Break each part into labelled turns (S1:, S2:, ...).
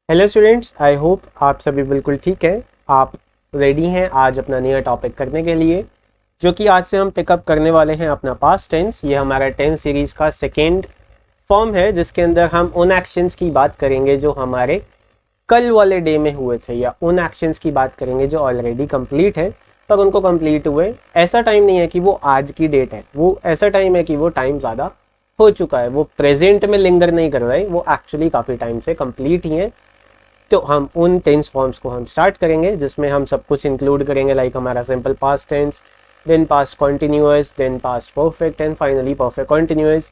S1: Hello students, I hope आप सभी बिल्कुल ठीक है। आप रेडी हैं आज अपना नया टॉपिक करने के लिए, जो कि आज से हम पिकअप करने वाले हैं अपना पास्ट टेंस। ये हमारा टेंस सीरीज़ का सेकेंड फॉर्म है, जिसके अंदर हम उन एक्शंस की बात करेंगे जो हमारे कल वाले डे में हुए थे, या उन एक्शंस की बात करेंगे जो ऑलरेडी कंप्लीट है पर उनको कंप्लीट हुए ऐसा टाइम नहीं है कि वो आज की डेट है, वो ऐसा टाइम है कि वो टाइम ज़्यादा हो चुका है, वो प्रेजेंट में लिंगर नहीं कर रहे, वो एक्चुअली काफ़ी टाइम से कंप्लीट ही है। तो हम उन टेंस फॉर्म्स को हम स्टार्ट करेंगे, जिसमें हम सब कुछ इंक्लूड करेंगे, लाइक हमारा simple past tense, then past continuous, then past perfect and finally perfect continuous.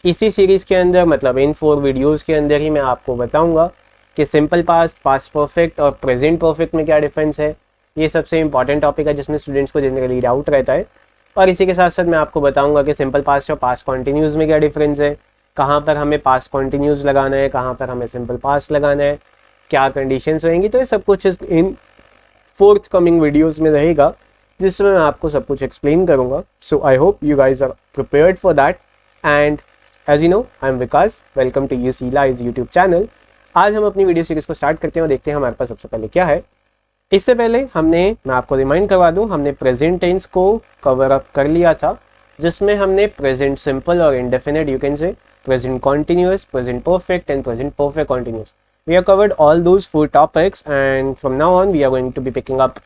S1: इसी सीरीज़ के अंदर, मतलब इन 4 वीडियोस के अंदर ही मैं आपको बताऊंगा कि सिंपल पास्ट, पास्ट परफेक्ट और प्रेजेंट परफेक्ट में क्या डिफरेंस है। ये सबसे इंपॉर्टेंट टॉपिक है जिसमें स्टूडेंट्स को जनरली डाउट रहता है। और इसी के साथ साथ मैं आपको बताऊंगा कि सिंपल पास्ट और पास्ट कॉन्टिन्यूस में क्या डिफरेंस है, कहाँ पर हमें पास्ट कॉन्टिन्यूस लगाना है, कहाँ पर हमें सिंपल पास्ट लगाना है, क्या कंडीशंस होंगी। तो ये सब कुछ इन फोर्थ कमिंग वीडियोस में रहेगा, जिसमें मैं आपको सब कुछ एक्सप्लेन करूंगा। So I hope you guys are prepared for that. And as you know, I am Vikas, welcome to UC Lives YouTube channel. आज हम अपनी वीडियो सीरीज को स्टार्ट करते हैं और देखते हैं हमारे पास सबसे पहले क्या है। इससे पहले मैं आपको रिमाइंड करवा दूं, हमने प्रेजेंट टेंस को कवर अप कर लिया था, जिसमें हमने प्रेजेंट सिंपल और इंडेफिनिट, यू कैन से present continuous, present perfect and present perfect continuous. We have covered all those 4 topics and from now on we are going to be picking up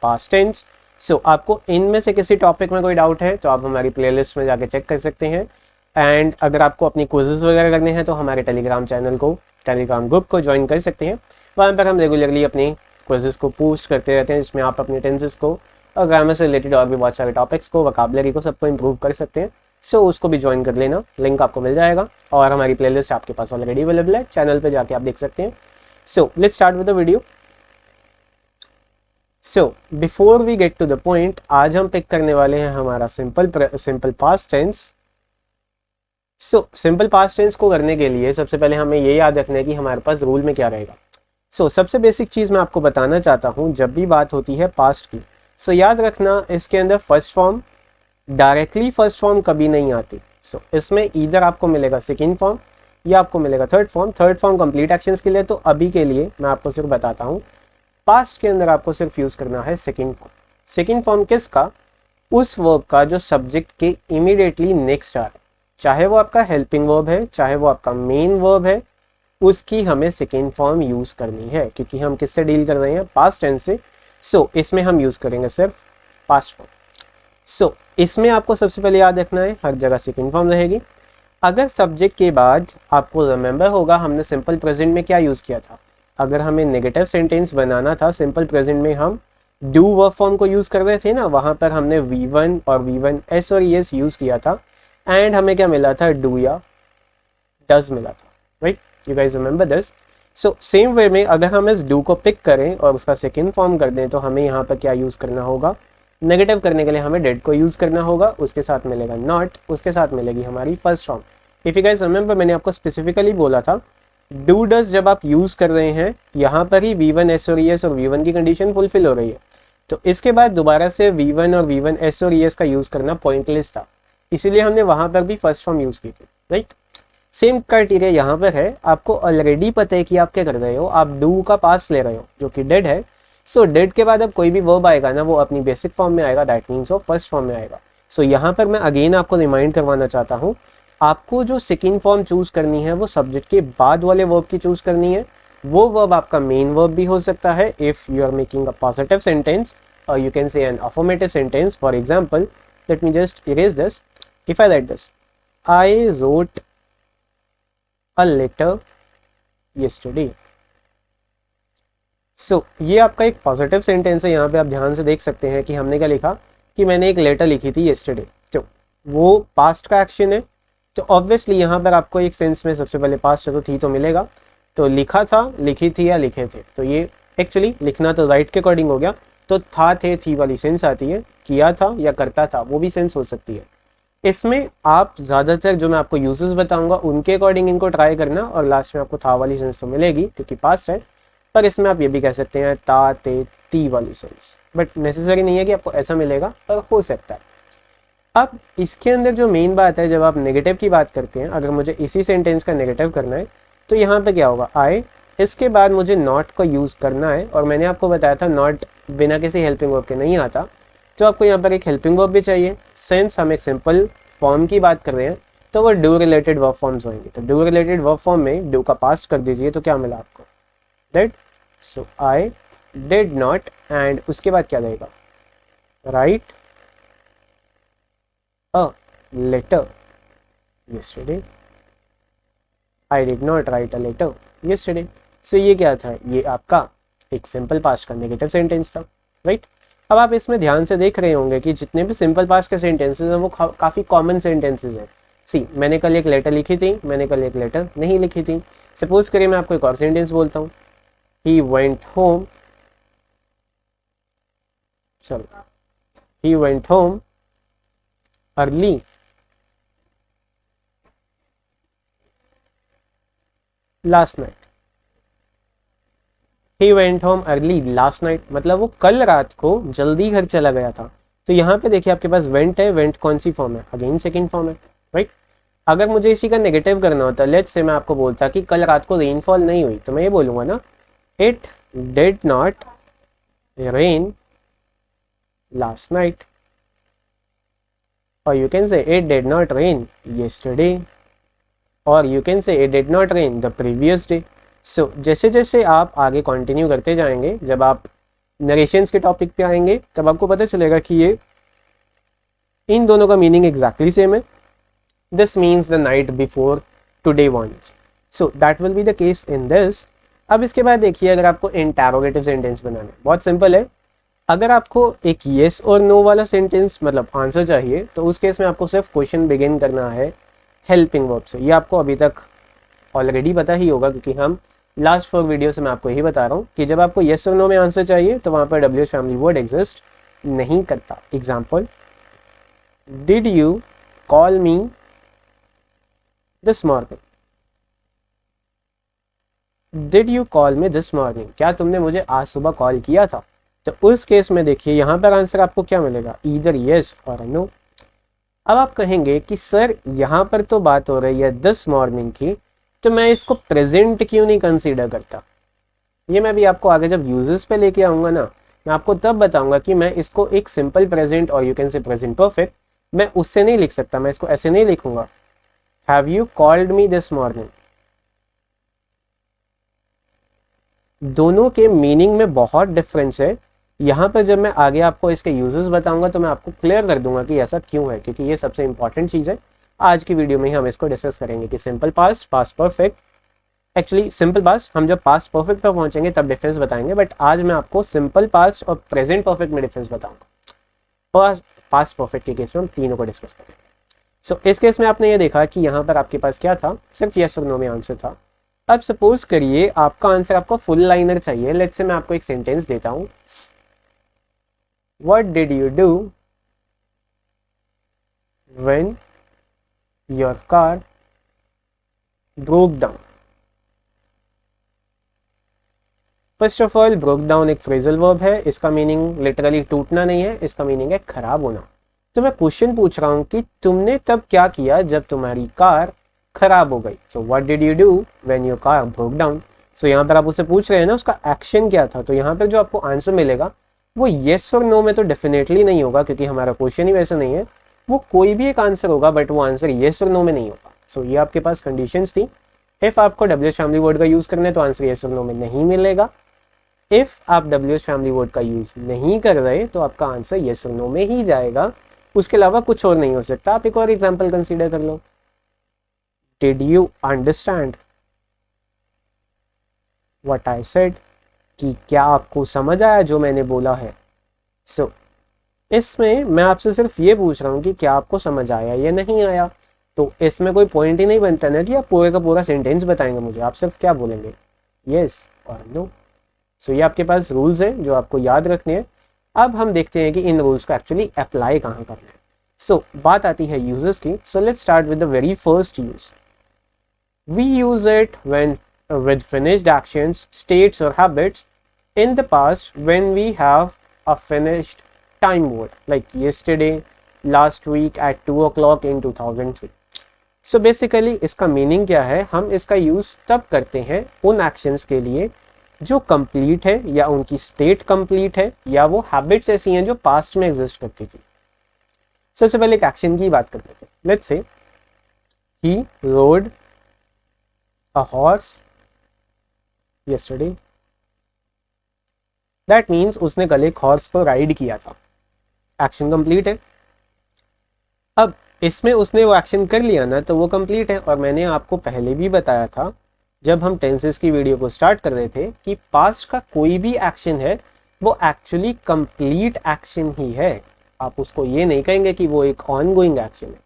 S1: past tense. So आपको इनमें से किसी topic में कोई doubt है तो आप हमारी प्लेलिस्ट में जाके चेक कर सकते हैं। एंड अगर आपको अपनी क्विज़ेस वगैरह करने हैं तो हमारे टेलीग्राम चैनल को, टेलीग्राम ग्रुप को ज्वाइन कर सकते हैं। वहाँ पर हम रेगुलरली अपनी क्विज़ेस को पोस्ट करते रहते हैं, जिसमें आप अपने टेंसेस को और ग्रामर से रिलेटेड और भी बहुत सारे टॉपिक्स को, वोकैबुलरी को, सबको इम्प्रूव कर सकते हैं। सो उसको भी ज्वाइन कर लेना, लिंक आपको मिल जाएगा और हमारी प्लेलिस्ट आपके पास ऑलरेडी अवेलेबल है, चैनल पे जाके आप देख सकते हैं। So let's start with the video. So before we get to the point, आज हम पिक करने वाले हैं हमारा simple past tense. So simple past tense को करने के लिए सबसे पहले हमें ये याद रखना है कि हमारे पास रूल में क्या रहेगा। सो सबसे बेसिक चीज़ मैं आपको बताना चाहता हूँ, जब भी बात होती है पास्ट की, सो याद रखना इसके अंदर first form, directly first form कभी नहीं आती। सो इसमें ईदर आपको मिलेगा सेकेंड फॉर्म या आपको मिलेगा third form. Third form complete actions के लिए, तो अभी के लिए मैं आपको सिर्फ बताता हूँ, पास्ट के अंदर आपको सिर्फ यूज़ करना है सेकेंड फॉर्म। सेकेंड फॉर्म किसका? उस वर्ब का जो सब्जेक्ट के इमीडिएटली नेक्स्ट आ रहा है, चाहे वो आपका हेल्पिंग वर्ब है, चाहे वो आपका मेन वर्ब है, उसकी हमें सेकेंड फॉर्म यूज़ करनी है, क्योंकि हम किससे डील कर रहे हैं? पास्ट टेंस से। सो इसमें हम यूज़ करेंगे सिर्फ पास्ट फॉर्म। सो इसमें आपको सबसे पहले याद रखना है, हर जगह सेकेंड फॉर्म रहेगी। अगर सब्जेक्ट के बाद आपको रिमेंबर होगा हमने सिंपल प्रेजेंट में क्या यूज़ किया था, अगर हमें नेगेटिव सेंटेंस बनाना था सिंपल प्रेजेंट में, हम डू वर्ब फॉर्म को यूज़ कर रहे थे ना, वहाँ पर हमने V1 और V1S और ES यूज़ किया था एंड हमें क्या मिला था? डू या डज मिला था, right? You guys remember this. So same way में अगर हम इस डू को पिक करें और उसका सेकेंड फॉर्म कर दें, तो हमें यहाँ पर क्या यूज़ करना होगा? नेगेटिव करने के लिए हमें डेड को यूज़ करना होगा, उसके साथ मिलेगा नॉट, उसके साथ मिलेगी हमारी first form. If you guys remember, मैंने आपको स्पेसिफिकली बोला था डू डज जब आप यूज़ कर रहे हैं, यहाँ पर ही V1S और ES और V1 की कंडीशन फुलफिल हो रही है, तो इसके बाद दोबारा से V1 और V1S और ES का यूज़ करना पॉइंटलेस था, इसीलिए हमने वहाँ पर भी फर्स्ट फॉर्म यूज़ की थी, राइट? सेम क्राइटेरिया यहाँ पर है। आपको ऑलरेडी पता है कि आप क्या कर रहे हो, आप डू का पास ले रहे हो जो कि डेड है। सो डेड के बाद अब कोई भी वर्ब आएगा ना, वो अपनी बेसिक फॉर्म में आएगा, दैट मीन्स वो फर्स्ट फॉर्म में आएगा। सो यहाँ पर मैं अगेन आपको रिमाइंड करवाना चाहता हूँ, आपको जो सेकेंड फॉर्म चूज करनी है वो सब्जेक्ट के बाद वाले वर्ब की चूज करनी है। वो वर्ब आपका मेन वर्ब भी हो सकता है if you are making a positive sentence, or you can say an affirmative sentence. For example, let me just erase this. If I write this, I wrote a letter yesterday। सो ये आपका एक positive sentence है। यहाँ पे आप ध्यान से देख सकते हैं कि हमने क्या लिखा, कि मैंने एक लेटर लिखी थी yesterday, तो वो पास्ट का एक्शन है। तो ऑब्वियसली यहाँ पर आपको एक सेंस में सबसे पहले पास्ट है तो थी तो मिलेगा, तो लिखा था, लिखी थी या लिखे थे, तो ये एक्चुअली लिखना तो राइट के अकॉर्डिंग हो गया, तो था थे थी वाली सेंस आती है। किया था या करता था, वो भी सेंस हो सकती है। इसमें आप ज़्यादातर जो मैं आपको यूजेस बताऊंगा उनके अकॉर्डिंग इनको ट्राई करना, और लास्ट में आपको था वाली सेंस तो मिलेगी क्योंकि पास्ट है। पर इसमें आप ये भी कह सकते हैं ता ते ती वाली सेंस, बट नेसेसरी नहीं है कि आपको ऐसा मिलेगा, पर हो सकता है। अब इसके अंदर जो मेन बात है, जब आप नेगेटिव की बात करते हैं, अगर मुझे इसी सेंटेंस का नेगेटिव करना है, तो यहाँ पे क्या होगा? आई इसके बाद मुझे नॉट का यूज़ करना है, और मैंने आपको बताया था नॉट बिना किसी हेल्पिंग वर्ब के नहीं आता, तो आपको यहाँ पर एक हेल्पिंग वर्ब भी चाहिए। सिंस हम एक सिंपल फॉर्म की बात कर रहे हैं तो वो डू रिलेटेड वर्ब फॉर्म्स होंगे। तो डू रिलेटेड वर्ब फॉर्म में डू का पास्ट कर दीजिए, तो क्या मिला आपको, did. So I did not, and उसके बाद क्या रहेगा, write a letter yesterday. I did not write a letter yesterday. So ये क्या था, ये आपका एक सिंपल पास्ट का नेगेटिव सेंटेंस था, राइट। अब आप इसमें ध्यान से देख रहे होंगे कि जितने भी सिंपल पास्ट के सेंटेंसेस हैं वो काफ़ी कॉमन सेंटेंसेस हैं। सी, मैंने कल एक लेटर लिखी थी, मैंने कल एक लेटर नहीं लिखी थी। सपोज करिए मैं आपको एक और सेंटेंस बोलता हूँ, ही वेंट होम, चलो, he went home early last night. He went home early last night मतलब वो कल रात को जल्दी घर चला गया था। तो यहाँ पे देखिए आपके पास वेंट है, वेंट कौन सी फॉर्म है, अगेन सेकंड फॉर्म है, राइट। अगर मुझे इसी का नेगेटिव करना होता, लेट्स से मैं आपको बोलता कि कल रात को रेनफॉल नहीं हुई, तो मैं ये बोलूँगा ना, it did not rain last night, or you can say it did not rain yesterday, or you can say it did not rain the previous day. So जैसे जैसे आप आगे कंटिन्यू करते जाएंगे, जब आप नरेशंस के टॉपिक पे आएंगे तब आपको पता चलेगा कि ये इन दोनों का मीनिंग एग्जैक्टली सेम है। This means the night before today once, so that will be the case in this. अब इसके बाद देखिए, अगर आपको इंटरोगेटिव सेंटेंस बनाना है, बहुत सिंपल है। अगर आपको एक येस और नो वाला सेंटेंस मतलब आंसर चाहिए, तो उस केस में आपको सिर्फ क्वेश्चन बिगिन करना है हेल्पिंग वर्ब से। ये आपको अभी तक ऑलरेडी पता ही होगा, क्योंकि हम लास्ट 4 वीडियो से मैं आपको यही बता रहा हूँ कि जब आपको येस और नो में आंसर चाहिए तो वहाँ पर डब्ल्यू फैमिली वर्ड एग्जिस्ट नहीं करता। Example, did you call me this morning, did you call me this morning, क्या तुमने मुझे आज सुबह कॉल किया था। तो उस केस में देखिए यहाँ पर आंसर आपको क्या मिलेगा, ईदर येस और नो। अब आप कहेंगे कि सर यहाँ पर तो बात हो रही है दिस मॉर्निंग की, तो मैं इसको प्रेजेंट क्यों नहीं कंसीडर करता। ये मैं भी आपको आगे जब यूजेस पे लेके आऊँगा ना, मैं आपको तब बताऊंगा कि मैं इसको एक सिंपल प्रेजेंट और यू कैन से प्रेजेंट परफेक्ट, मैं उससे नहीं लिख सकता, मैं इसको ऐसे नहीं लिखूंगा, have you called me this morning. दोनों के मीनिंग में बहुत डिफरेंस है। यहाँ पर जब मैं आगे आपको इसके यूजेस बताऊंगा तो मैं आपको क्लियर कर दूंगा कि ऐसा क्यों है, क्योंकि ये सबसे इंपॉर्टेंट चीज़ है। आज की वीडियो में ही हम इसको डिस्कस करेंगे कि simple past, past perfect, actually simple past हम जब पास्ट परफेक्ट पर पहुंचेंगे तब डिफरेंस बताएंगे, बट आज मैं आपको सिंपल पास्ट और प्रेजेंट परफेक्ट में डिफरेंस बताऊंगा, और पास्ट परफेक्ट के केस में हम तीनों को डिस्कस करेंगे। सो इस केस में आपने ये देखा कि यहाँ पर आपके पास क्या था, सिर्फ यस और नो में आंसर था। अब सपोज करिए आपका आंसर आपको फुल लाइनर चाहिए। लेट्स से मैं आपको एक सेंटेंस देता हूँ, What did you do when your car broke down? First of all, broke down एक फ्रेजल वर्ब है, इसका मीनिंग लिटरली टूटना नहीं है, इसका मीनिंग है खराब होना। तो मैं क्वेश्चन पूछ रहा हूं कि तुमने तब क्या किया जब तुम्हारी कार खराब हो गई। So what did you do when your car broke down. So यहाँ पर आप उससे पूछ रहे हैं ना उसका एक्शन क्या था, तो यहाँ पर जो आपको आंसर मिलेगा वो येस और नो में तो डेफिनेटली नहीं होगा, क्योंकि हमारा क्वेश्चन ही वैसा नहीं है। वो कोई भी एक आंसर होगा, बट वो आंसर येस और नो में नहीं होगा। सो ये आपके पास कंडीशंस थी। इफ आपको डब्ल्यू फैमिली वर्ड का यूज करना है तो आंसर येस और नो में नहीं मिलेगा। इफ आप डब्ल्यू फैमिली वर्ड का यूज नहीं कर रहे तो आपका आंसर येस और नो में ही जाएगा, उसके अलावा कुछ और नहीं हो सकता। आप एक और एग्जाम्पल कंसिडर कर लो, did you understand what I said, कि क्या आपको समझ आया जो मैंने बोला है। सो इसमें मैं आपसे सिर्फ ये पूछ रहा हूँ कि क्या आपको समझ आया या नहीं आया। तो इसमें कोई पॉइंट ही नहीं बनता ना कि आप पूरे का पूरा सेंटेंस बताएंगे मुझे, आप सिर्फ क्या बोलेंगे, यस और नो। सो ये आपके पास रूल्स हैं जो आपको याद रखने हैं। अब हम देखते हैं कि इन रूल्स को एक्चुअली अप्लाई कहाँ करना है। सो बात आती है यूजेस की। So let's start with the very first use. We use it when with finished actions, states or habits in the past when we have a finished time word, like yesterday, last week, at 2 o'clock in 2003. So basically इसका meaning क्या है, हम इसका use तब करते हैं उन actions के लिए जो कंप्लीट है या उनकी स्टेट कंप्लीट है या वो हैबिट्स ऐसी हैं जो पास्ट में एग्जिस्ट करती थी। सबसे पहले एक एक्शन की बात कर लेते हैं। Let's say he road a horse yesterday, that means उसने कल एक हॉर्स को राइड किया था, एक्शन कंप्लीट है। अब इसमें उसने वो एक्शन कर लिया ना तो वो कंप्लीट है। और मैंने आपको पहले भी बताया था जब हम टेंसेस की वीडियो को स्टार्ट कर रहे थे कि पास्ट का कोई भी एक्शन है वो एक्चुअली कंप्लीट एक्शन ही है। आप उसको ये नहीं कहेंगे कि वो एक ऑनगोइंग एक्शन है।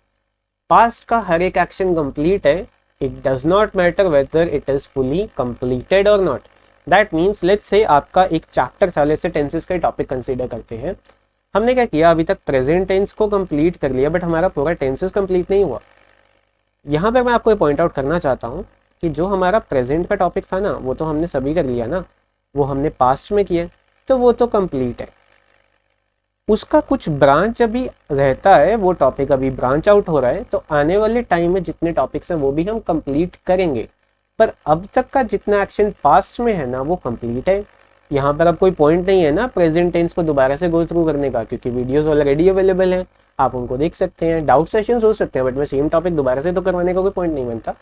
S1: पास्ट का हर एक एक्शन कंप्लीट है। It does not matter whether it is fully completed or not. That means let's say आपका एक चैप्टर था, लेट्स से टेंसेस का टॉपिक कंसीडर करते हैं। हमने क्या किया, अभी तक प्रेजेंट टेंस को कंप्लीट कर लिया बट हमारा पूरा टेंसेस कंप्लीट नहीं हुआ। यहाँ पर मैं आपको ये पॉइंट आउट करना चाहता हूँ कि जो हमारा प्रेजेंट का टॉपिक था ना वो तो हमने सभी कर लिया ना, वो हमने पास्ट में किया तो वो तो कंप्लीट है। उसका कुछ ब्रांच अभी रहता है, वो टॉपिक अभी ब्रांच आउट हो रहा है, तो आने वाले टाइम में जितने टॉपिक्स हैं वो भी हम कंप्लीट करेंगे। पर अब तक का जितना एक्शन पास्ट में है ना वो कंप्लीट है। यहाँ पर अब कोई पॉइंट नहीं है ना प्रेजेंट टेंस को दोबारा से गो थ्रू करने का, क्योंकि वीडियोस ऑलरेडी अवेलेबल हैं, आप उनको देख सकते हैं। डाउट सेशंस हो सकते हैं बट में सेम टॉपिक दोबारा से तो करवाने का कोई पॉइंट नहीं बनता।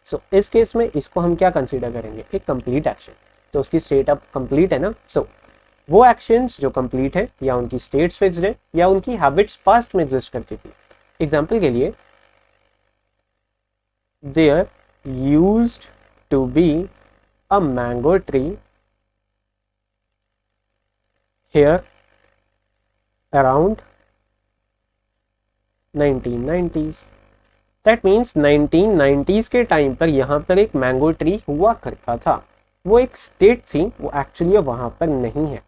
S1: सो इस केस में इसको हम क्या कंसीडर करेंगे, एक कंप्लीट एक्शन। तो उसकी स्टेट अब कंप्लीट है ना। सो वो एक्शंस जो कंप्लीट है या उनकी स्टेट्स फिक्स्ड है या उनकी हैबिट्स पास्ट में एग्जिस्ट करती थी। एग्जांपल के लिए there used to be a mango tree here around 1990s। That means 1990s के टाइम पर यहाँ पर एक मैंगो ट्री हुआ करता था। वो एक स्टेट थी, वो एक्चुअली वहां पर नहीं है।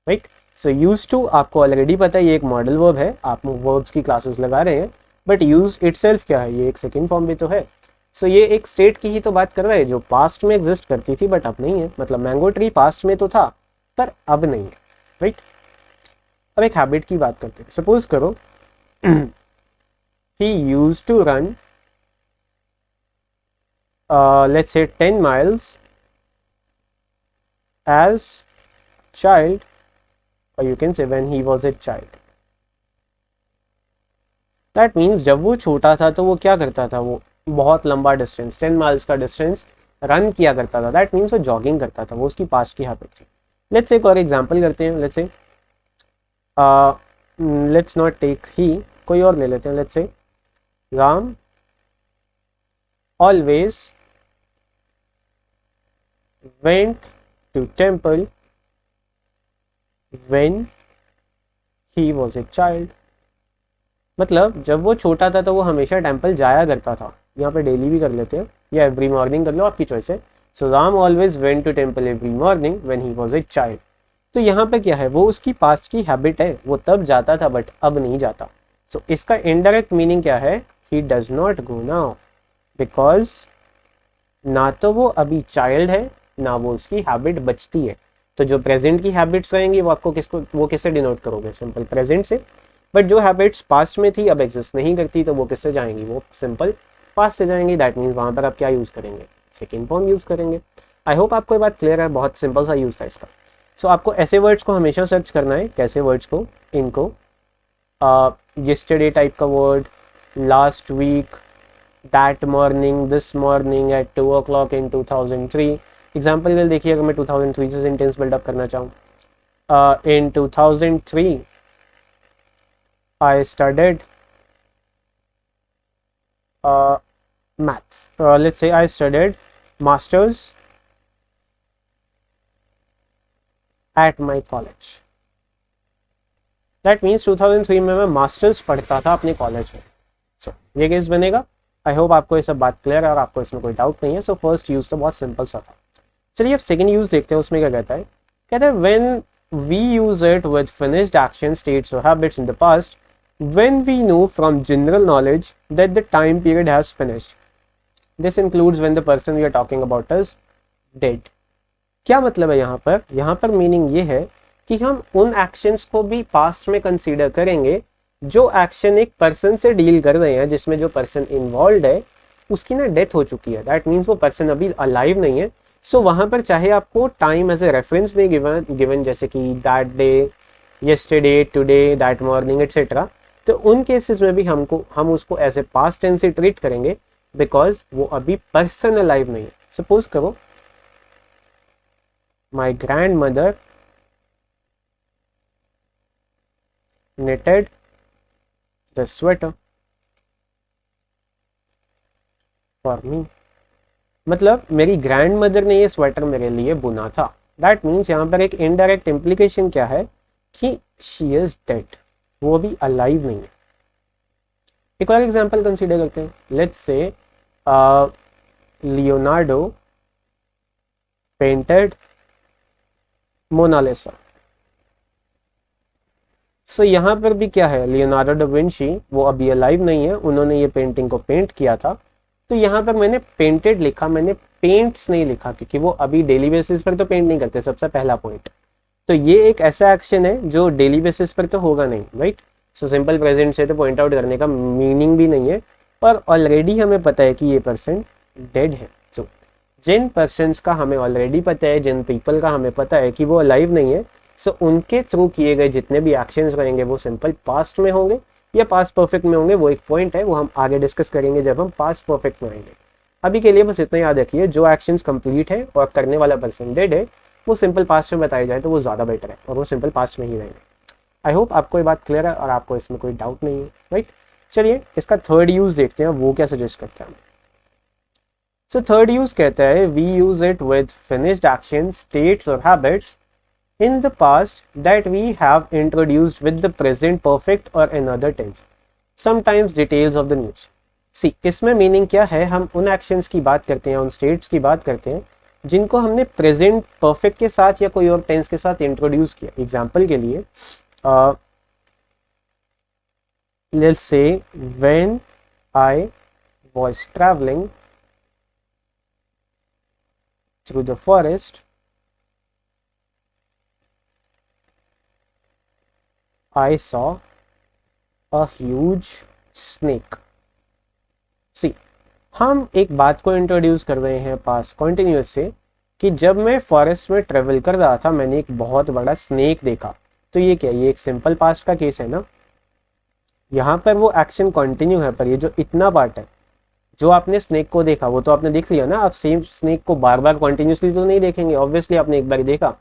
S1: राइट। सो यूज टू आपको ऑलरेडी पता है ये एक मॉडल वर्ब है, आप वर्ब्स की क्लासेस लगा रहे हैं, बट यूज इटसेल्फ क्या है, ये एक सेकंड फॉर्म भी तो है। सो ये एक स्टेट की ही तो बात कर रहा है जो पास्ट में एग्जिस्ट करती थी बट अब नहीं है। मतलब मैंगो ट्री पास्ट में तो था पर अब नहीं है। राइट। अब एक हैबिट की बात करते हैं। सपोज करो he used to run let's say 10 miles as child, or you can say when he was a child. That means जब वो छोटा था तो वो क्या करता था, वो बहुत लंबा डिस्टेंस 10 माइल्स का डिस्टेंस रन किया करता था। दैट मीन्स वो जॉगिंग करता था, वो उसकी पास्ट की हैबिट थी। लेट्स से एक और एग्जांपल करते हैं। Let's say let's not take ही, कोई और ले लेते हैं। Let's say Ram always went to temple when he was a child. मतलब जब वो छोटा था तो वो हमेशा टेम्पल जाया करता था। यहाँ पे डेली भी कर लेते हैं या एवरी मॉर्निंग कर लो, आपकी चॉइस है। So Ram always went to temple every morning when he was a child. तो यहाँ पे क्या है, वो उसकी पास्ट की हैबिट है, वो तब जाता था बट अब नहीं जाता। सो इसका इनडायरेक्ट मीनिंग क्या है, he does not go now, because ना तो वो अभी चाइल्ड है ना वो उसकी हैबिट बचती है। तो जो प्रेजेंट की हैबिट्स रहेंगी वो आपको किससे डिनोट करोगे, सिंपल प्रेजेंट से। बट जो हैबिट्स पास्ट में थी अब एग्जिस्ट नहीं करती तो वो किससे जाएंगी, वो सिंपल पास्ट से जाएंगी। दैट मीन्स वहां पर आप क्या यूज करेंगे, सेकेंड फॉर्म यूज करेंगे। आई होप आपको ये बात क्लियर है, बहुत सिंपल सा यूज था इसका। सो आपको ऐसे वर्ड्स को हमेशा सर्च करना है। कैसे वर्ड्स को, इनको yesterday टाइप का word, last week, that morning, this morning at 2 o'clock in 2003। Example के लिए देखिए, अगर मैं 2003 से सेंटेंस बिल्डअप करना चाहूँ, in 2003 I studied maths, let's say I studied masters at my college। That means 2003 में मैं मास्टर्स पढ़ता था अपने कॉलेज में। So, ये केस बनेगा। आई होप आपको ये सब बात क्लियर है और आपको इसमें कोई डाउट नहीं है। सो फर्स्ट यूज तो बहुत सिंपल सा था। चलिए अब सेकंड यूज देखते हैं, उसमें क्या कहता है। कहता है when we use it with finished action states और habits in the past when we know from general knowledge that the time period has finished, this includes when the person we are talking about is dead. क्या मतलब है यहाँ पर meaning ये है कि हम उन एक्शंस को भी पास्ट में कंसीडर करेंगे जो एक्शन एक पर्सन से डील कर रहे हैं, जिसमें जो पर्सन इन्वॉल्व है उसकी ना डेथ हो चुकी है, दैट मीन्स वो पर्सन अभी अलाइव नहीं है। सो वहां पर चाहे आपको टाइम एज ए रेफरेंस नहीं गिवन जैसे कि that day, yesterday, today, that morning etcetera, तो उन केसेस में भी हम उसको एज ए पास्ट टेंस से ट्रीट करेंगे बिकॉज वो अभी पर्सन अलाइव नहीं है। सपोज करो my grand mother knitted the sweater for me। मतलब मेरी ग्रैंड मदर ने ये स्वेटर मेरे लिए बुना था। दैट मीन्स यहाँ पर एक इनडायरेक्ट इम्प्लीकेशन क्या है कि शी इज डेड, वो भी अलाइव नहीं है। एक और एग्जांपल कंसीडर करते हैं। Let's say Leonardo painted Mona Lisa. सो यहाँ पर भी क्या है, लियोनार्डो डा विंची वो अभी अलाइव नहीं है, उन्होंने ये पेंटिंग को पेंट किया था। तो यहाँ पर मैंने पेंटेड लिखा, मैंने पेंट्स नहीं लिखा, क्योंकि वो अभी डेली बेसिस पर तो पेंट नहीं करते, सबसे पहला पॉइंट। तो ये एक ऐसा एक्शन है जो डेली बेसिस पर तो होगा नहीं, राइट। सो सिंपल प्रेजेंट से तो पॉइंट आउट करने का मीनिंग भी नहीं है, और ऑलरेडी हमें पता है कि ये पर्सन डेड है। सो जिन पर्सन्स का हमें ऑलरेडी पता है, जिन पीपल का हमें पता है कि वो अलाइव नहीं है, सो उनके थ्रू किए गए जितने भी एक्शंस रहेंगे वो सिंपल पास्ट में होंगे या पास्ट परफेक्ट में होंगे। वो एक पॉइंट है, वो हम आगे डिस्कस करेंगे जब हम पास्ट परफेक्ट में आएंगे। अभी के लिए बस इतना याद रखिए, जो एक्शंस कंप्लीट है और करने वाला पर्सन डेड है वो सिंपल पास्ट में बताए जाए तो वो ज़्यादा बेटर है, और वो सिंपल पास्ट में ही रहेंगे। आई होप आपको ये बात क्लियर है और आपको इसमें कोई डाउट नहीं है, राइट। चलिए इसका थर्ड यूज देखते हैं, वो क्या सजेस्ट करता है। सो थर्ड यूज कहता है we use it with finished action, states और habits in the past that we have introduced with the present perfect or another tense, sometimes details of the news। See, इसमें meaning क्या है, हम उन actions की बात करते हैं, उन स्टेट्स की बात करते हैं जिनको हमने प्रेजेंट परफेक्ट के साथ या कोई और टेंस के साथ इंट्रोड्यूस किया। एग्जाम्पल के लिए let's say when I was travelling through the forest I saw a huge snake। See, हम एक बात को इंट्रोड्यूस कर रहे हैं पास्ट कॉन्टिन्यूस से कि जब मैं फॉरेस्ट में ट्रेवल कर रहा था मैंने एक बहुत बड़ा स्नेक देखा। तो ये क्या, ये एक सिंपल पास्ट का केस है ना। यहाँ पर वो एक्शन कंटिन्यू है, पर ये जो इतना पार्ट है, जो आपने स्नेक को देखा वो तो आपने देख लिया ना। आप सेम स्नेक को बार बार कॉन्टिन्यूसली तो नहीं देखेंगे, ऑब्वियसली आपने एक बार देखा,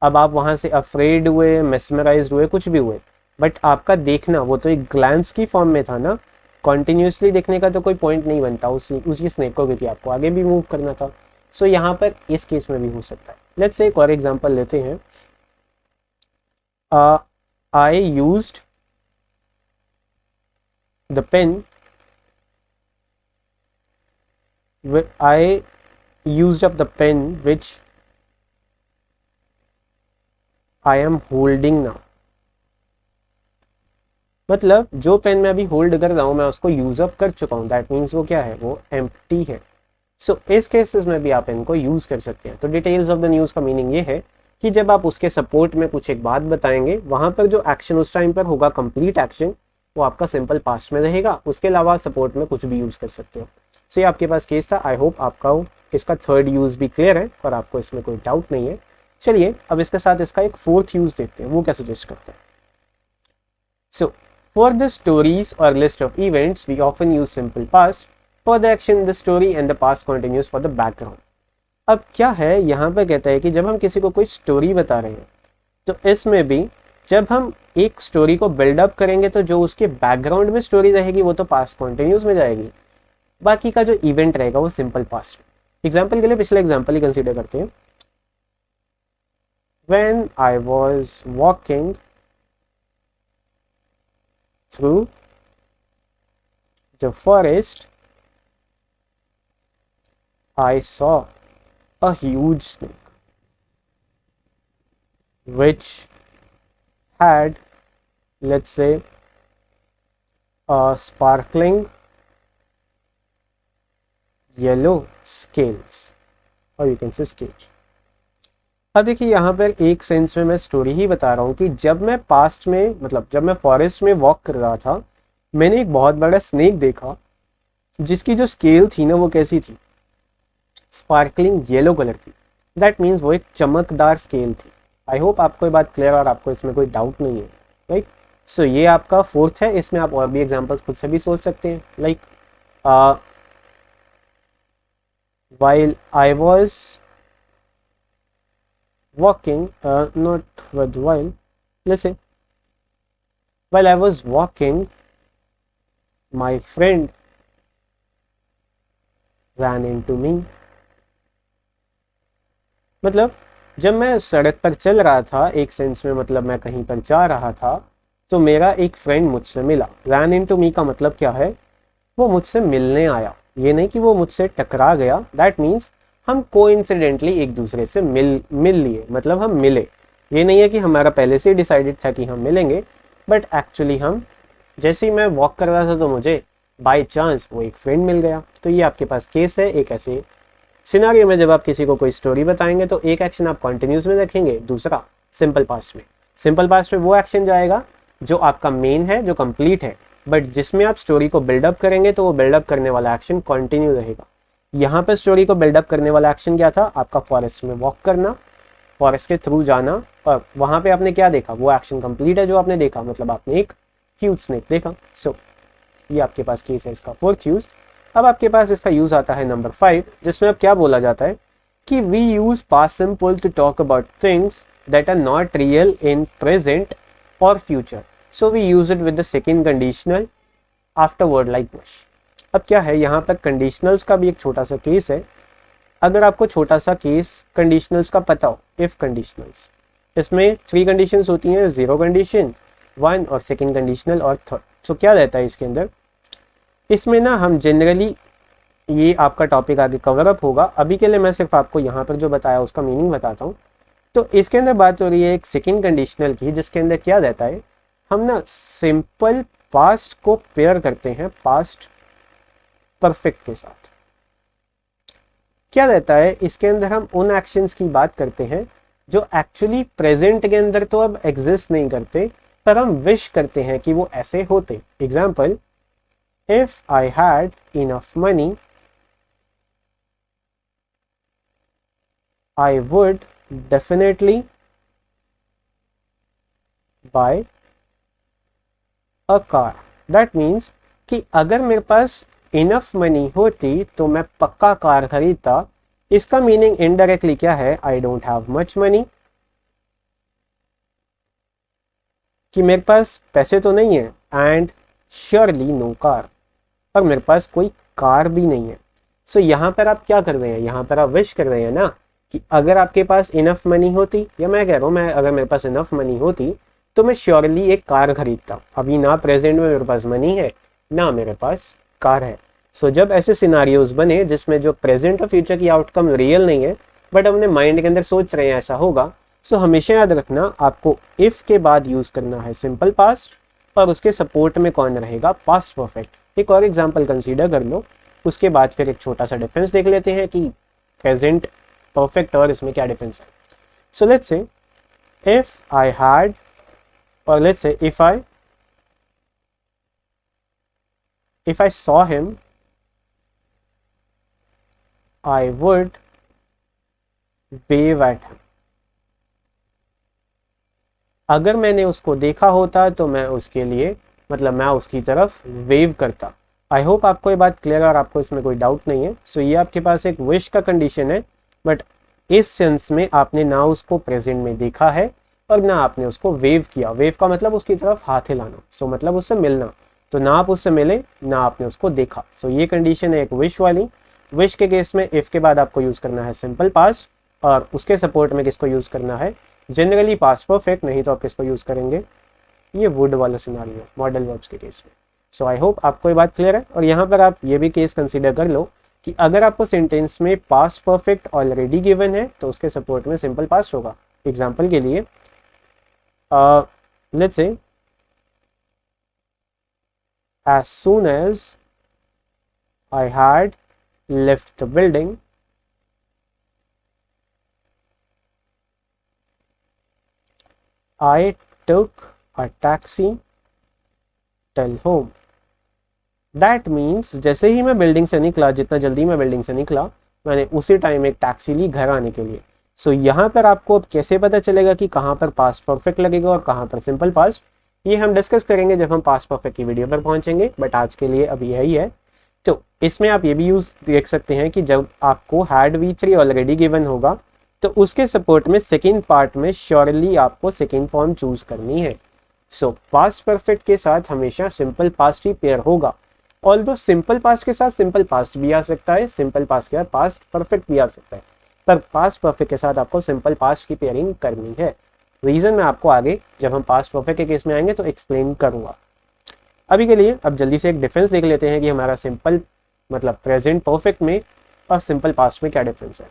S1: अब आप वहां से अफ्रेड हुए, मेस्मराइज्ड हुए, कुछ भी हुए, बट आपका देखना वो तो एक ग्लैंस की फॉर्म में था ना। कॉन्टिन्यूसली देखने का तो कोई पॉइंट नहीं बनता उसी स्नेक को, क्योंकि आपको आगे भी मूव करना था। सो यहाँ पर इस केस में भी हो सकता है। लेट्स से एक और एग्जांपल लेते हैं। I used the pen, I used up the pen which I am holding now. मतलब जो पेन मैं अभी होल्ड कर रहा हूं मैं उसको यूज अप कर चुका हूं, दैट मीन्स वो क्या है, वो एम्प्टी है। सो इस केसेस में भी आप इनको यूज कर सकते हैं। तो डिटेल्स ऑफ द न्यूज का मीनिंग ये है कि जब आप उसके सपोर्ट में कुछ एक बात बताएंगे, वहां पर जो एक्शन उस टाइम पर होगा कंप्लीट एक्शन, वो आपका सिंपल पास्ट में रहेगा, उसके अलावा सपोर्ट में कुछ भी यूज कर सकते हो। सो ये आपके पास केस था। आई होप आपका इसका थर्ड यूज भी क्लियर है और आपको इसमें कोई डाउट नहीं है। चलिए अब इसके साथ इसका एक फोर्थ यूज देखते हैं, वो क्या सजेस्ट करते हैं। सो for the stories or list of events, we often use simple past for the action in the story and the past continuous for the background। अब क्या है, यहाँ पे कहता है कि जब हम किसी को कोई स्टोरी बता रहे हैं तो इसमें भी जब हम एक स्टोरी को बिल्डअप करेंगे तो जो उसके बैकग्राउंड में स्टोरी रहेगी वो तो पास्ट कॉन्टिन्यूस में जाएगी, बाकी का जो इवेंट रहेगा वो सिंपल पास्ट। एग्जाम्पल के लिए पिछला एग्जाम्पल ही कंसिडर करते हैं। When I was walking through the forest, I saw a huge snake which had, let's say, a sparkling yellow scales, or you can say scale। अब देखिए यहाँ पर एक सेंस में मैं स्टोरी ही बता रहा हूँ कि जब मैं पास्ट में मतलब जब मैं फॉरेस्ट में वॉक कर रहा था, मैंने एक बहुत बड़ा स्नेक देखा जिसकी जो स्केल थी ना वो कैसी थी, स्पार्कलिंग येलो कलर की। दैट मीन्स वो एक चमकदार स्केल थी। आई होप आपको ये बात क्लियर और आपको इसमें कोई डाउट नहीं है, राइट। सो ये आपका फोर्थ है। इसमें आप और भी एग्जांपल्स खुद से भी सोच सकते हैं, like while I was walking, not with while, let's say, while I was walking, my friend ran into me. मतलब जब मैं सड़क पर चल रहा था, एक सेंस में मतलब मैं कहीं पर जा रहा था, तो मेरा एक फ्रेंड मुझसे मिला। ran into me का मतलब क्या है, वो मुझसे मिलने आया। ये नहीं कि वो मुझसे टकरा गया, दैट मीन्स हम कोइंसिडेंटली एक दूसरे से मिल लिए, मतलब हम मिले। ये नहीं है कि हमारा पहले से ही डिसाइडेड था कि हम मिलेंगे, बट एक्चुअली हम जैसे ही मैं वॉक कर रहा था तो मुझे बाय चांस वो एक फ्रेंड मिल गया। तो ये आपके पास केस है। एक ऐसे सिनारियो में जब आप किसी को कोई स्टोरी बताएंगे तो एक एक्शन आप कॉन्टिन्यूस में रखेंगे, दूसरा सिंपल पास्ट में। सिंपल पास्ट में वो एक्शन जाएगा जो आपका मेन है, जो कंप्लीट है, बट जिसमें आप स्टोरी को बिल्डअप करेंगे तो वो बिल्डअप करने वाला एक्शन कंटिन्यू रहेगा। यहाँ पर स्टोरी को बिल्डअप करने वाला एक्शन क्या था, आपका फॉरेस्ट में वॉक करना, फॉरेस्ट के थ्रू जाना, और वहां पे आपने क्या देखा, वो एक्शन कंप्लीट है जो आपने देखा, मतलब आपने एक ह्यूज स्नेक देखा। सो ये आपके पास केस है इसका फोर्थ यूज। अब आपके पास इसका यूज आता है नंबर 5, जिसमें अब क्या बोला जाता है कि we use past simple to talk about things that are not real in present और future. So we use it with the second conditional afterward like push. अब क्या है, यहाँ पर कंडीशनल्स का भी एक छोटा सा केस है। अगर आपको छोटा सा केस कंडीशनल्स का पता हो, इफ कंडीशनल्स, इसमें 3 कंडीशंस होती हैं, 0 कंडीशन, 1 और सेकंड कंडीशनल और थर्ड। सो क्या रहता है इसके अंदर, इसमें ना हम जनरली, ये आपका टॉपिक आगे कवर अप होगा, अभी के लिए मैं सिर्फ आपको यहाँ पर जो बताया उसका मीनिंग बताता हूँ। तो इसके अंदर बात हो रही है एक सेकेंड कंडीशनल की, जिसके अंदर क्या रहता है, हम ना सिंपल पास्ट को पेयर करते हैं पास्ट परफेक्ट के साथ। क्या रहता है इसके अंदर, हम उन एक्शंस की बात करते हैं जो एक्चुअली प्रेजेंट के अंदर तो अब एग्जिस्ट नहीं करते, पर हम विश करते हैं कि वो ऐसे होते। Example, if I had enough money I would definitely buy a car. That means कि अगर मेरे पास इनफ मनी होती तो मैं पक्का कार खरीदता। इसका मीनिंग इनडायरेक्टली क्या है, I don't have much money, कि मेरे पास पैसे तो नहीं है, एंड श्योरली नो कार, और मेरे पास कोई कार भी नहीं है। सो यहाँ पर आप क्या कर रहे हैं, यहाँ पर आप विश कर रहे हैं ना कि अगर आपके पास इनफ मनी होती, या मैं कह रहा हूँ मैं अगर मेरे पास इनफ मनी होती तो मैं श्योरली एक कार खरीदता। अभी ना प्रेजेंट में मेरे पास मनी है, ना मेरे पास कार है। सो जब ऐसे सिनारियोज बने जिसमें जो प्रेजेंट और फ्यूचर की आउटकम रियल नहीं है, बट हमने माइंड के अंदर सोच रहे हैं ऐसा होगा, सो हमेशा याद रखना आपको इफ के बाद यूज करना है सिंपल पास्ट, और उसके सपोर्ट में कौन रहेगा, पास्ट परफेक्ट। एक और एग्जाम्पल कंसीडर कर लो, उसके बाद फिर एक छोटा सा डिफरेंस देख लेते हैं कि प्रेजेंट परफेक्ट और इसमें क्या डिफरेंस है। So let's say if I had, or let's say if I saw him I would wave at him. अगर मैंने उसको देखा होता तो मैं उसके लिए, मतलब मैं उसकी तरफ वेव करता। आई होप आपको ये बात क्लियर और आपको इसमें कोई डाउट नहीं है। सो ये आपके पास एक विश का कंडीशन है, बट इस सेंस में आपने ना उसको प्रेजेंट में देखा है और ना आपने उसको वेव किया। वेव का मतलब उसकी तरफ हाथ हिलाना, सो मतलब उससे मिलना। तो ना आप उससे मिले, ना आपने उसको देखा। सो ये कंडीशन है एक विश वाली। विश के केस में इफ के बाद आपको यूज करना है सिंपल पास्ट, और उसके सपोर्ट में किसको यूज करना है, जनरली पास्ट परफेक्ट, नहीं तो आप किसको यूज करेंगे, ये वुड वाला सिनारियो मॉडल वर्ब्स के केस में। सो आई होप आपको ये बात क्लियर है। और यहाँ पर आप ये भी केस कंसीडर कर लो कि अगर आपको सेंटेंस में पास्ट परफेक्ट ऑलरेडी गिवन है तो उसके सपोर्ट में सिंपल पास्ट होगा। एग्जाम्पल के लिए let's say as soon as I had left the building I took a taxi till home. That means जैसे ही मैं बिल्डिंग से निकला, जितना जल्दी मैं बिल्डिंग से निकला, मैंने उसी टाइम एक टैक्सी ली घर आने के लिए। सो यहाँ पर आपको अब कैसे पता चलेगा कि कहाँ पर पास्ट परफेक्ट लगेगा और कहाँ पर सिंपल पास्ट, ये हम डिस्कस करेंगे जब हम पास्ट परफेक्ट की वीडियो पर पहुँचेंगे, बट आज के लिए अभी यही है। तो इसमें आप ये भी यूज देख सकते हैं कि जब आपको हैड V3 ऑलरेडी गिवन होगा तो उसके सपोर्ट में सेकेंड पार्ट में श्योरली आपको सेकेंड फॉर्म चूज करनी है। सो पास्ट परफेक्ट के साथ हमेशा सिंपल पास्ट ही पेयर होगा। ऑल्दो सिंपल पास्ट के साथ सिंपल पास्ट भी आ सकता है, सिंपल पास्ट के साथ पास्ट परफेक्ट भी आ सकता है, पर पास्ट परफेक्ट के साथ आपको सिंपल पास्ट की पेयरिंग करनी है। रीजन मैं आपको आगे जब हम पास्ट परफेक्ट के केस में आएंगे तो एक्सप्लेन करूंगा। अभी के लिए अब जल्दी से एक डिफरेंस देख लेते हैं कि हमारा सिंपल मतलब प्रेजेंट परफेक्ट में और सिंपल पास्ट में क्या डिफरेंस है।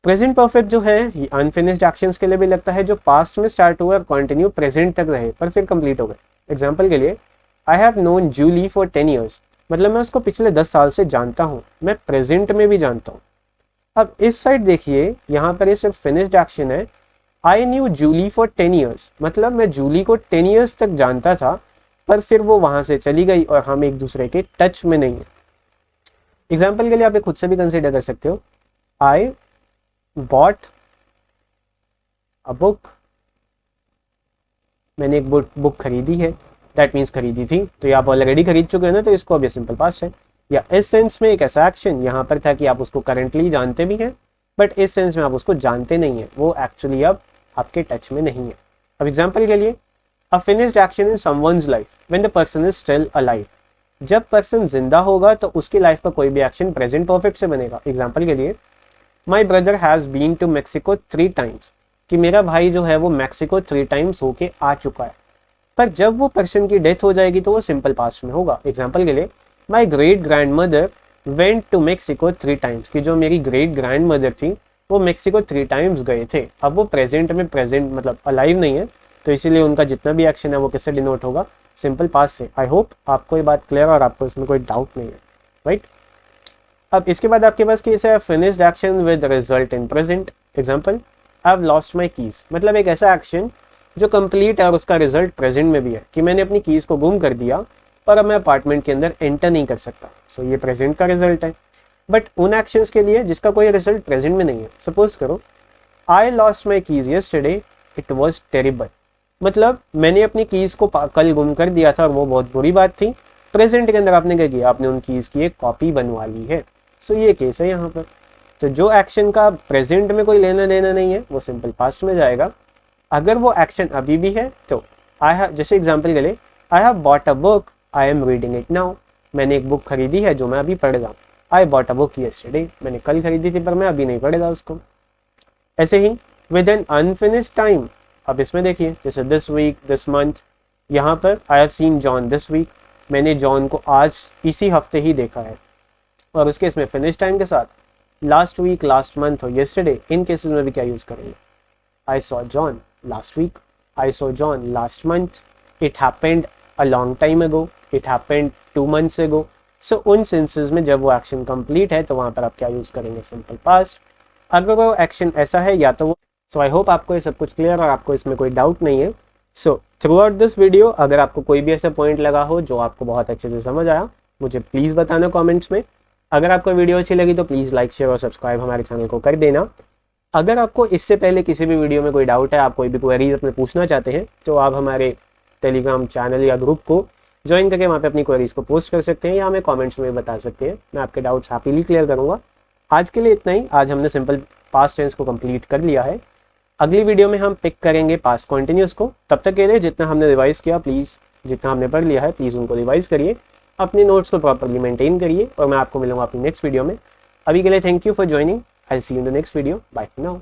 S1: प्रेजेंट परफेक्ट जो है ये अनफिनिश्ड एक्शंस के लिए भी लगता है जो पास्ट में स्टार्ट हुए और कंटिन्यू प्रेजेंट तक रहे पर फिर कंप्लीट हो गए। एग्जांपल के लिए I have known Julie for 10 years, मतलब मैं उसको पिछले 10 साल से जानता हूँ, मैं प्रेजेंट में भी जानता हूँ। अब इस साइड देखिए, यहाँ पर ये सिर्फ फिनिश्ड एक्शन है। I knew Julie for 10 years, मतलब मैं जूली को 10 years तक जानता था पर फिर वो वहां से चली गई और हम एक दूसरे के टच में नहीं है। एग्जाम्पल के लिए आप खुद से भी कंसिडर कर सकते हो। आई बॉट अ बुक, मैंने एक बुक खरीदी है, दैट मीन्स खरीदी थी, तो ये आप ऑलरेडी खरीद चुके हैं ना, तो इसको अब ये सिंपल पास्ट है। या इस सेंस में एक ऐसा एक्शन यहाँ पर था कि आप उसको करंटली जानते भी हैं बट इस सेंस में आप उसको जानते नहीं है, वो एक्चुअली अब आपके टच में नहीं है। अब एग्जाम्पल के लिए A finished action in someone's life when the person is still alive. जब पर्सन जिंदा होगा तो उसकी लाइफ का कोई भी एक्शन प्रेजेंट परफेक्ट से बनेगा। एग्जाम्पल के लिए my brother has been to Mexico 3 times, कि मेरा भाई जो है वो मेक्सिको 3 times होके आ चुका है, पर जब वो पर्सन की डेथ हो जाएगी तो वो सिंपल पास्ट में होगा। एग्जाम्पल के लिए my great grand mother went to Mexico 3 times, कि जो मेरी ग्रेट ग्रैंड मदर थी वो मेक्सिको 3 times गए थे। अब वो प्रेजेंट में प्रेजेंट मतलब अलाइव नहीं है, तो इसीलिए उनका जितना भी एक्शन है वो किससे डिनोट होगा, सिंपल पास्ट से। आई होप आपको ये बात क्लियर और आपको इसमें कोई डाउट नहीं है, राइट। अब इसके बाद आपके पास केस है finished action with result in present. Example I have lost my keys, मतलब एक ऐसा एक्शन जो कंप्लीट है और उसका रिजल्ट प्रेजेंट में भी है, कि मैंने अपनी कीज को गुम कर दिया और अब मैं अपार्टमेंट के अंदर एंटर नहीं कर सकता। सो ये प्रेजेंट का रिजल्ट है। बट उन एक्शंस के लिए जिसका कोई रिजल्ट प्रेजेंट में नहीं है, सपोज करो I lost my keys yesterday it was terrible, मतलब मैंने अपनी कीज को कल गुम कर दिया था और वो बहुत बुरी बात थी। प्रेजेंट के अंदर आपने क्या किया, आपने उन कीज की एक कॉपी बनवा ली है। सो ये केस है यहाँ पर। तो जो एक्शन का प्रेजेंट में कोई लेना देना नहीं है वो सिंपल पास्ट में जाएगा। अगर वो एक्शन अभी भी है तो आई हैव, जैसे एग्जाम्पल के लिए I have bought a book I am reading it now, मैंने एक बुक खरीदी है जो मैं अभी पढ़ रहा हूँ। I bought a book yesterday, मैंने कल खरीदी थी पर मैं अभी नहीं पढ़ेगा उसको। ऐसे ही विद एन अनफिनिश्ड टाइम, अब इसमें देखिए जैसे दिस वीक दिस मंथ, यहाँ पर I have seen John this week, मैंने जॉन को आज इसी हफ्ते ही देखा है। और उसके इसमें फिनिश टाइम के साथ लास्ट वीक लास्ट मंथ और येस्टरडे, इन केसेस में भी क्या यूज करेंगे, I saw John last week, I saw John last month, it happened a long time ago, it happened 2 months ago. So उन सेंसेस में जब वो एक्शन कंप्लीट है तो वहाँ पर आप क्या यूज करेंगे, सिंपल पास्ट। अगर वो एक्शन ऐसा है या तो वो। सो आई होप आपको ये सब कुछ क्लियर और आपको इसमें कोई डाउट नहीं है। So through out this video अगर आपको कोई भी ऐसा पॉइंट लगा हो जो आपको बहुत अच्छे से समझ आया, मुझे प्लीज़ बताना कमेंट्स में। अगर आपको वीडियो अच्छी लगी तो प्लीज़ लाइक शेयर और सब्सक्राइब हमारे चैनल को कर देना। अगर आपको इससे पहले किसी भी वीडियो में कोई डाउट है, आप कोई भी क्वेरीज अपने पूछना चाहते हैं, तो आप हमारे टेलीग्राम चैनल या ग्रुप को ज्वाइन करके वहाँ पे अपनी क्वेरीज को पोस्ट कर सकते हैं या हमें कमेंट्स में बता सकते हैं। मैं आपके डाउट्स हैप्पीली क्लियर करूँगा। आज के लिए इतना ही। आज हमने सिंपल पास्ट टेंस को कंप्लीट कर लिया है। अगली वीडियो में हम पिक करेंगे पास्ट कॉन्टिन्यूस को। तब तक के लिए जितना हमने रिवाइज किया प्लीज़, जितना हमने पढ़ लिया है प्लीज़ उनको रिवाइज करिए, अपने नोट्स को प्रॉपरली मेंटेन करिए और मैं आपको मिलूंगा अपनी नेक्स्ट वीडियो में। अभी के लिए thank you for joining. I will see you in the next video. Bye for now.